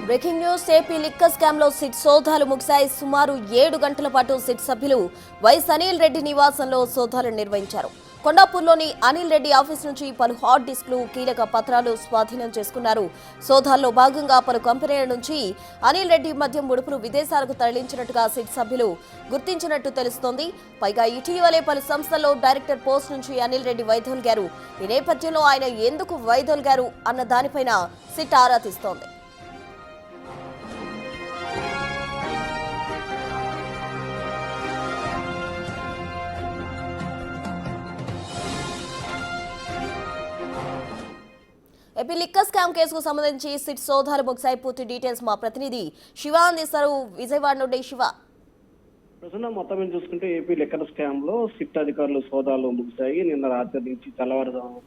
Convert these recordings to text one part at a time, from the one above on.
Breaking news AP liquor scam లో SIT సోదాలు ముగిశాయి. సుమారు 7 గంటల పాటు సిట్ సభ్యులు వైఎస్ అనిల్ రెడ్డి నివాసంలో సోదాలు నిర్వహించారు. కొండాపూర్లోని అనిల్ రెడ్డి ఆఫీస్ నుంచి పలు హార్డ్ డిస్క్లు, కీలక పత్రాలు స్వాధీనం చేసుకున్నారు. సోదాల్లో భాగంగా పలు కంపెనీల నుంచి అనిల్ రెడ్డి మద్యం ముడుపులు విదేశాలకు తరలించినట్టుగా సిట్ సభ్యులు గుర్తించినట్టు తెలుస్తోంది. పైగా ఇటీవలే పలు సంస్థల్లో డైరెక్టర్ పోస్ట్ నుంచి అనిల్ రెడ్డి వైదొలిగారు. ఈ నేపథ్యంలో ఆయన ఎందుకు వైదొలిగారు అన్న దానిపైన సిట్ ఆరా తీస్తోంది. ఏపీ లిక్కర్ స్కామ్ కేసుకు సంబంధించి సిట్ సోదాలు ముగిశాయి. పూర్తి డీటెయిల్స్ మా ప్రతినిధి శివ అందిస్తారు. విజయవాడ నుండి శివ. ప్రస్తుతం మొత్తం మీద చూసుకుంటే ఏపీ లిక్కర్ స్కామ్ లో సిట్ అధికారులు సోదాలు ముగిశాయి. నిన్న రాత్రి నుంచి తెల్లవారుజాము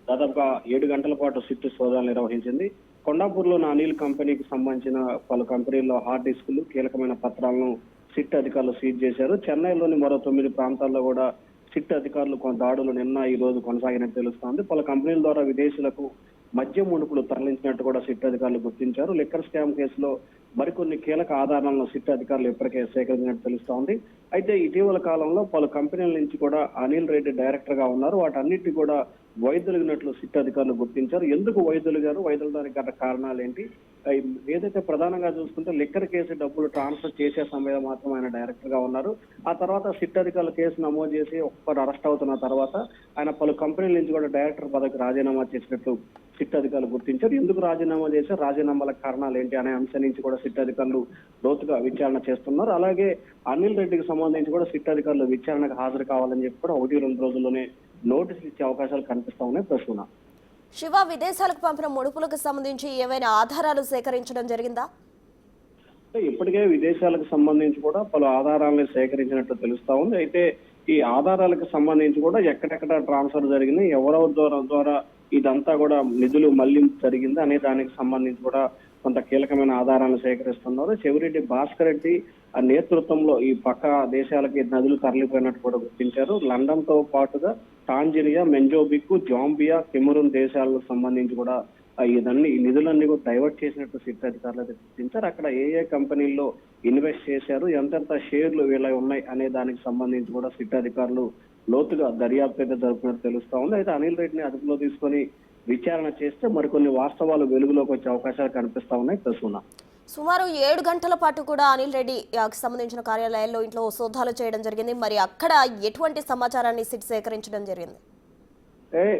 దాదాపుగా 7 గంటల పాటు సిట్ సోదాలు నిర్వహించింది. కొండాపూర్లోని అనిల్ కంపెనీకి సంబంధించిన పలు కంపెనీల్లో హార్డ్ డిస్కులు, కీలకమైన పత్రాలను సిట్ అధికారులు సీజ్ చేశారు. చెన్నైలోని మరో 9 ప్రాంతాల్లో కూడా సిట్ అధికారులు దాడులు నిన్న ఈ రోజు కొనసాగినట్టు తెలుస్తోంది. పలు కంపెనీల ద్వారా విదేశీయులకు మద్యం ముడుపులు తరలించినట్టు కూడా సిట్ అధికారులు గుర్తించారు. లిక్కర్ స్కామ్ కేసులో మరికొన్ని కీలక ఆధారాలను సిట్ అధికారులు ఇప్పటికే సేకరించినట్టు తెలుస్తోంది. అయితే ఇటీవల కాలంలో పలు కంపెనీల నుంచి కూడా అనిల్ రెడ్డి డైరెక్టర్ గా ఉన్నారు. వాటన్నిటి కూడా వైదొలిగినట్లు సిట్ అధికారులు గుర్తించారు. ఎందుకు వైదొలిగారు, వైదొలడానికి గల కారణాలు ఏంటి? ఏదైతే ప్రధానంగా చూసుకుంటే లిక్కర్ కేసు డబ్బులు ట్రాన్స్ఫర్ చేసే సమయంలో మాత్రం ఆయన డైరెక్టర్ గా ఉన్నారు. ఆ తర్వాత సిట్ అధికారులు కేసు నమోదు చేసి ఒక్కరు అరెస్ట్ అవుతున్న తర్వాత ఆయన పలు కంపెనీల నుంచి కూడా డైరెక్టర్ పదవికి రాజీనామా చేసినట్లు సిట్ అధికారులు గుర్తించారు. ఎందుకు రాజీనామా చేశారు, రాజీనామాల కారణాలు ఏంటి అనే అంశం నుంచి కూడా సిట్ అధికారులు లోతుగా విచారణ చేస్తున్నారు. అలాగే అనిల్ రెడ్డికి సంబంధించి కూడా సిట్ అధికారులు విచారణకు హాజరు కావాలని చెప్పి కూడా 1-2 రోజుల్లోనే నోటీసులు ఇచ్చే అవకాశాలు కనిపిస్తా ఉన్నాయి. ప్రస్తుతం శివ, విదేశాలకు పంపిన ముడుపులకు సంబంధించి ఏవైనా ఆధారాలు సేకరించడం జరిగిందా? ఇప్పటికే విదేశాలకు సంబంధించి కూడా పలు ఆధారాలను సేకరించినట్లు తెలుస్తా ఉంది. అయితే ఈ ఆధారాలకు సంబంధించి కూడా ఎక్కడెక్కడ ట్రాన్స్ఫర్ జరిగింది, ఎవరెవరి ద్వారా ఇదంతా కూడా నిధులు మళ్లింపు జరిగింది అనే దానికి సంబంధించి కూడా కొంత కీలకమైన ఆధారాలను సేకరిస్తున్నారు. చెవిరెడ్డి భాస్కర్ రెడ్డి ఆ నేతృత్వంలో ఈ పక్క దేశాలకి నదులు తరలిపోయినట్టు కూడా గుర్తించారు. లండన్ తో పాటుగా టాంజానియా, మొజాంబిక్, జాంబియా, కెమెరూన్ దేశాలకు సంబంధించి కూడా ఈ నిధులన్నీ కూడా డైవర్ట్ చేసినట్టు సిట్ అధికారులు అయితే గుర్తించారు. అక్కడ ఏ కంపెనీల్లో ఇన్వెస్ట్ చేశారు, ఎంతెంత షేర్లు వీళ్ళ ఉన్నాయి అనే దానికి సంబంధించి కూడా సిట్ అధికారులు లోతుగా దర్యాప్తు అయితే జరుపుతున్నట్టు తెలుస్తా ఉంది. అయితే అనిల్ రెడ్డిని అదుపులో తీసుకొని విచారణ చేస్తే మరికొన్ని వాస్తవాలు వెలుగులోకి వచ్చే అవకాశాలు కనిపిస్తా ఉన్నాయి. ప్రస్తుతం సుమారు 7 గంటల పాటు కూడా అనిల్ రెడ్డి సంబంధించిన కార్యాలయాల్లో ఇంట్లో సోదాలు చేయడం జరిగింది. మరి అక్కడ ఎటువంటి సమాచారాన్ని సిట్ సేకరించడం జరిగింది?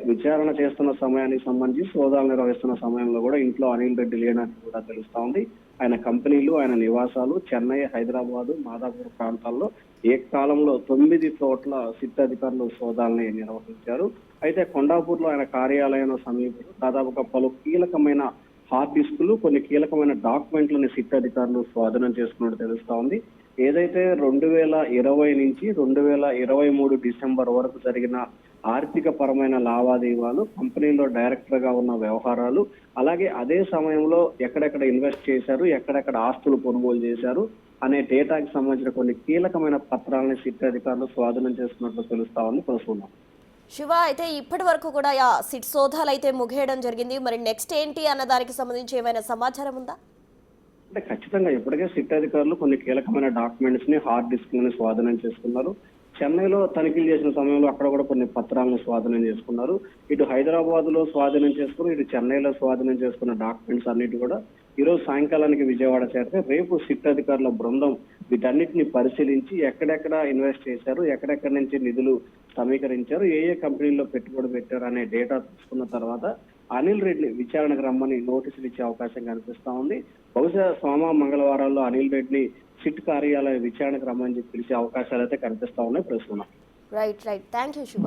విచారణ చేస్తున్న సమయానికి సంబంధించి సోదాలు నిర్వహిస్తున్న సమయంలో కూడా ఇంట్లో అనిల్ రెడ్డి లేనట్టు కూడా తెలుస్తా ఉంది. ఆయన కంపెనీలు, ఆయన నివాసాలు చెన్నై, హైదరాబాద్, మాదాపూర్ ప్రాంతాల్లో ఏకకాలంలో 9 చోట్ల సిట్ అధికారులు సోదాలని నిర్వహించారు. అయితే కొండాపూర్లో ఆయన కార్యాలయం సమీపంలో దాదాపుగా పలు కీలకమైన హార్డ్ డిస్కులు, కొన్ని కీలకమైన డాక్యుమెంట్లను సిట్ అధికారులు స్వాధీనం చేసుకున్నట్టు తెలుస్తా ఉంది. ఏదైతే 2020 నుంచి 2023 డిసెంబర్ వరకు జరిగిన ఆర్థిక పరమైన లావాదేవీలు, కంపెనీలో డైరెక్టర్ గా ఉన్న వ్యవహారాలు, అలాగే అదే సమయంలో ఎక్కడెక్కడ ఇన్వెస్ట్ చేశారు, ఎక్కడెక్కడ ఆస్తులు కొనుగోలు చేశారు అనే డేటాకి సంబంధించిన కొన్ని కీలకమైన పత్రాలను సిట్ అధికారులు స్వాధీనం చేసుకున్నట్లు తెలుస్తా ఉంది. ప్రస్తుతం శివ, అయితే ఇప్పటి వరకు కూడా సిట్ సోదాలు అయితే ముగియడం జరిగింది. మరి నెక్స్ట్ ఏంటి అన్న దానికి సంబంధించి ఏమైనా సమాచారం ఉందా? అంటే ఖచ్చితంగా ఇప్పటికే సిట్ అధికారులు కొన్ని కీలకమైన డాక్యుమెంట్స్ ని, హార్డ్ డిస్క్ ని స్వాధీనం చేసుకున్నారు. చెన్నైలో తనిఖీలు చేసిన సమయంలో అక్కడ కూడా కొన్ని పత్రాలను స్వాధీనం చేసుకున్నారు. ఇటు హైదరాబాద్ లో స్వాధీనం చేసుకుని, ఇటు చెన్నైలో స్వాధీనం చేసుకున్న డాక్యుమెంట్స్ అన్నిటి కూడా ఈ రోజు సాయంకాలానికి విజయవాడ చేరితే రేపు సిట్ అధికారుల బృందం వీటన్నిటిని పరిశీలించి ఎక్కడెక్కడ ఇన్వెస్ట్ చేశారు, ఎక్కడెక్కడి నుంచి నిధులు సమీకరించారు, ఏ కంపెనీల్లో పెట్టుబడి పెట్టారు అనే డేటా తీసుకున్న తర్వాత అనిల్ రెడ్డిని విచారణకు రమ్మని నోటీసులు ఇచ్చే అవకాశం కనిపిస్తా ఉంది. బహుశా సోమ, మంగళవారాల్లో అనిల్ రెడ్డిని సిట్ కార్యాలయ విచారణకు రమ్మని చెప్పి పిలిచే అవకాశాలు అయితే కనిపిస్తా ఉన్నాయి. ప్రస్తుతం రైట్. Thank you Shiva.